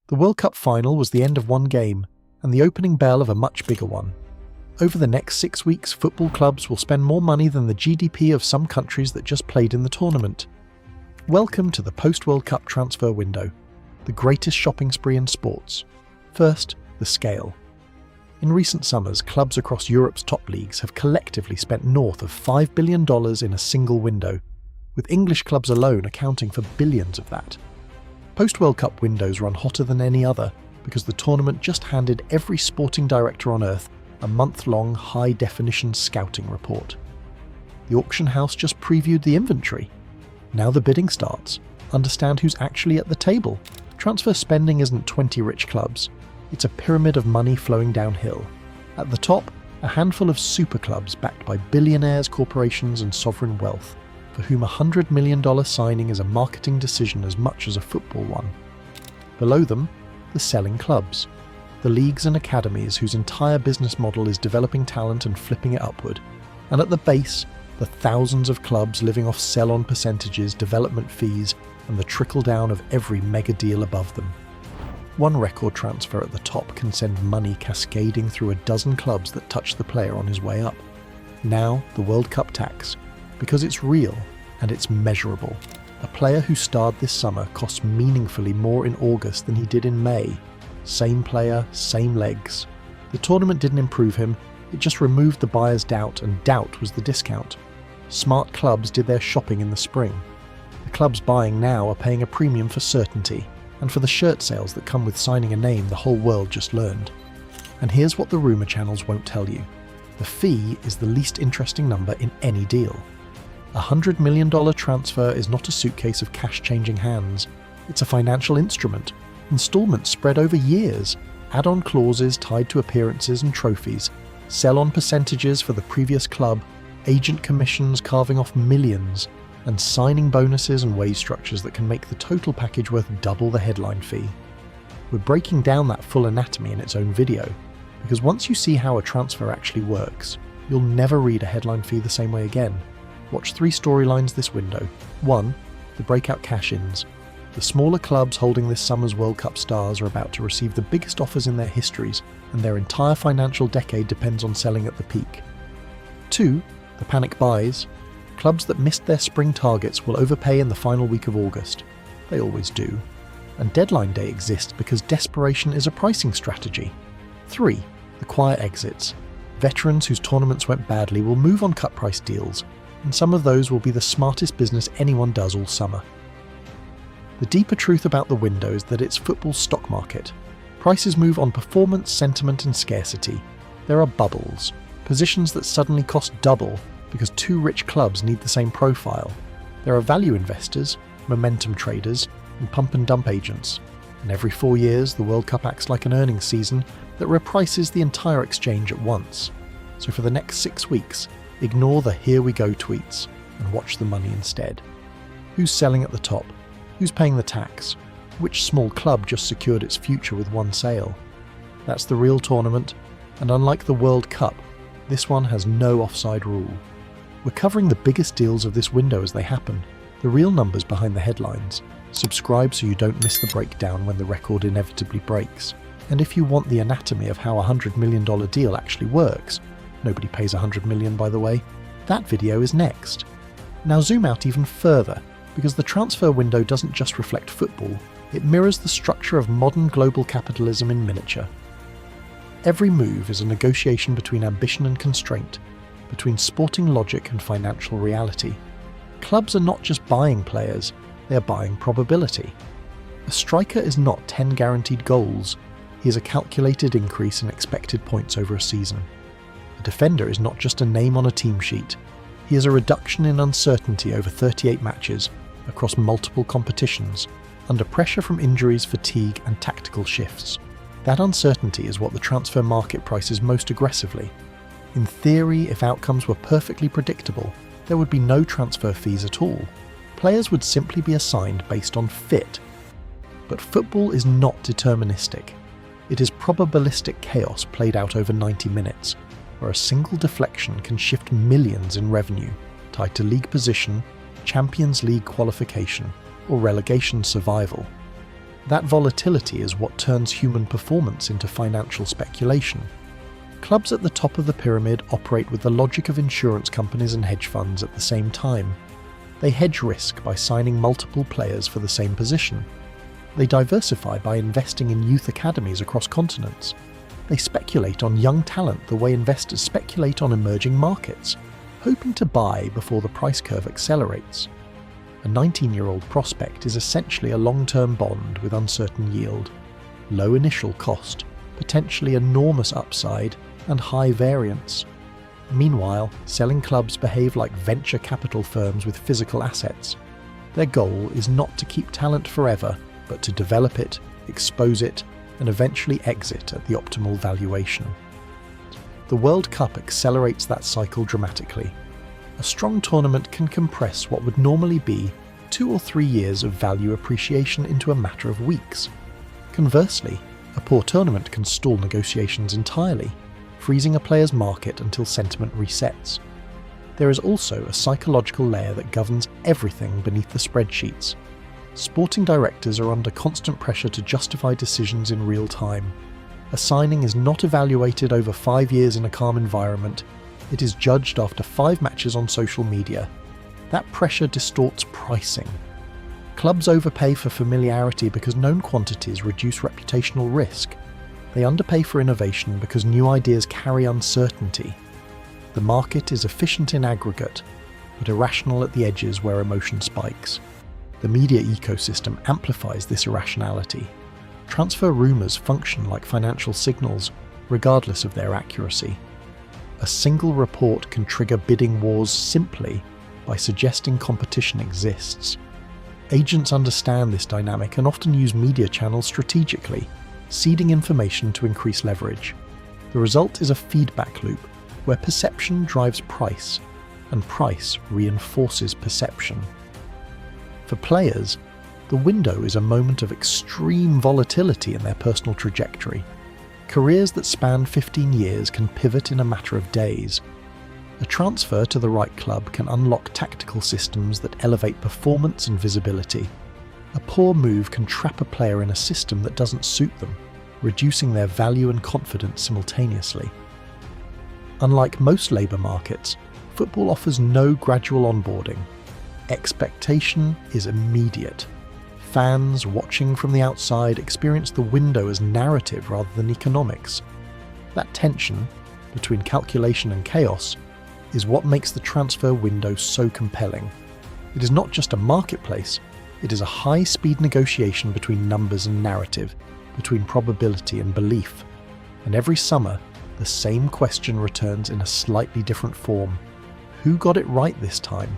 The World Cup final was the end of one game and the opening bell of a much bigger one. Over the next 6 weeks, football clubs will spend more money than the GDP of some countries that just played in the tournament. Welcome to the post-World Cup transfer window, the greatest shopping spree in sports. First, the scale. In recent summers, clubs across Europe's top leagues have collectively spent north of $5 billion in a single window, with English clubs alone accounting for billions of that. Post-World Cup windows run hotter than any other because the tournament just handed every sporting director on earth a month-long high-definition scouting report. The auction house just previewed the inventory. Now the bidding starts. Understand who's actually at the table. Transfer spending isn't 20 rich clubs. It's a pyramid of money flowing downhill. At the top, a handful of super clubs backed by billionaires, corporations and sovereign wealth, for whom a $100 million signing is a marketing decision as much as a football one. Below them, the selling clubs, the leagues and academies whose entire business model is developing talent and flipping it upward. And at the base, the thousands of clubs living off sell-on percentages, development fees, and the trickle-down of every mega deal above them. One record transfer at the top can send money cascading through a dozen clubs that touch the player on his way up. Now, the World Cup tax, because it's real and it's measurable. A player who starred this summer costs meaningfully more in August than he did in May. Same player, same legs. The tournament didn't improve him, it just removed the buyer's doubt, and doubt was the discount. Smart clubs did their shopping in the spring. The clubs buying now are paying a premium for certainty, and for the shirt sales that come with signing a name the whole world just learned. And here's what the rumour channels won't tell you. The fee is the least interesting number in any deal. A $100 million transfer is not a suitcase of cash changing hands. It's a financial instrument. Installments spread over years, add-on clauses tied to appearances and trophies, sell-on percentages for the previous club, agent commissions carving off millions, and signing bonuses and wage structures that can make the total package worth double the headline fee. We're breaking down that full anatomy in its own video, because once you see how a transfer actually works, you'll never read a headline fee the same way again. Watch 3 storylines this window. 1. The breakout cash-ins. The smaller clubs holding this summer's World Cup stars are about to receive the biggest offers in their histories, and their entire financial decade depends on selling at the peak. 2. The panic buys. Clubs that missed their spring targets will overpay in the final week of August. They always do. And deadline day exists because desperation is a pricing strategy. 3. The quiet exits. Veterans whose tournaments went badly will move on cut price deals, and some of those will be the smartest business anyone does all summer. The deeper truth about the window is that it's football's stock market. Prices move on performance, sentiment and scarcity. There are bubbles, positions that suddenly cost double because 2 rich clubs need the same profile. There are value investors, momentum traders, and pump and dump agents. And every 4 years, the World Cup acts like an earnings season that reprices the entire exchange at once. So for the next 6 weeks, ignore the "here we go" tweets and watch the money instead. Who's selling at the top? Who's paying the tax? Which small club just secured its future with one sale? That's the real tournament, and unlike the World Cup, this one has no offside rule. We're covering the biggest deals of this window as they happen, the real numbers behind the headlines. Subscribe so you don't miss the breakdown when the record inevitably breaks. And if you want the anatomy of how a $100 million deal actually works, nobody pays $100 million by the way, that video is next. Now zoom out even further, because the transfer window doesn't just reflect football, it mirrors the structure of modern global capitalism in miniature. Every move is a negotiation between ambition and constraint, between sporting logic and financial reality. Clubs are not just buying players, they are buying probability. A striker is not 10 guaranteed goals, he is a calculated increase in expected points over a season. A defender is not just a name on a team sheet, he is a reduction in uncertainty over 38 matches, across multiple competitions, under pressure from injuries, fatigue and tactical shifts. That uncertainty is what the transfer market prices most aggressively. In theory, if outcomes were perfectly predictable, there would be no transfer fees at all. Players would simply be assigned based on fit. But football is not deterministic. It is probabilistic chaos played out over 90 minutes, where a single deflection can shift millions in revenue, tied to league position, Champions League qualification, or relegation survival. That volatility is what turns human performance into financial speculation. Clubs at the top of the pyramid operate with the logic of insurance companies and hedge funds at the same time. They hedge risk by signing multiple players for the same position. They diversify by investing in youth academies across continents. They speculate on young talent the way investors speculate on emerging markets, hoping to buy before the price curve accelerates. A 19-year-old prospect is essentially a long-term bond with uncertain yield, low initial cost, potentially enormous upside, and high variance. Meanwhile, selling clubs behave like venture capital firms with physical assets. Their goal is not to keep talent forever, but to develop it, expose it, and eventually exit at the optimal valuation. The World Cup accelerates that cycle dramatically. A strong tournament can compress what would normally be 2 or 3 years of value appreciation into a matter of weeks. Conversely, a poor tournament can stall negotiations entirely, freezing a player's market until sentiment resets. There is also a psychological layer that governs everything beneath the spreadsheets. Sporting directors are under constant pressure to justify decisions in real time. A signing is not evaluated over 5 years in a calm environment. It is judged after 5 matches on social media. That pressure distorts pricing. Clubs overpay for familiarity because known quantities reduce reputational risk. They underpay for innovation because new ideas carry uncertainty. The market is efficient in aggregate, but irrational at the edges where emotion spikes. The media ecosystem amplifies this irrationality. Transfer rumours function like financial signals, regardless of their accuracy. A single report can trigger bidding wars simply by suggesting competition exists. Agents understand this dynamic and often use media channels strategically, seeding information to increase leverage. The result is a feedback loop where perception drives price, and price reinforces perception. For players, the window is a moment of extreme volatility in their personal trajectory. Careers that span 15 years can pivot in a matter of days. A transfer to the right club can unlock tactical systems that elevate performance and visibility. A poor move can trap a player in a system that doesn't suit them, reducing their value and confidence simultaneously. Unlike most labour markets, football offers no gradual onboarding. Expectation is immediate. Fans watching from the outside experience the window as narrative rather than economics. That tension between calculation and chaos is what makes the transfer window so compelling. It is not just a marketplace, it is a high-speed negotiation between numbers and narrative, between probability and belief. And every summer, the same question returns in a slightly different form. Who got it right this time?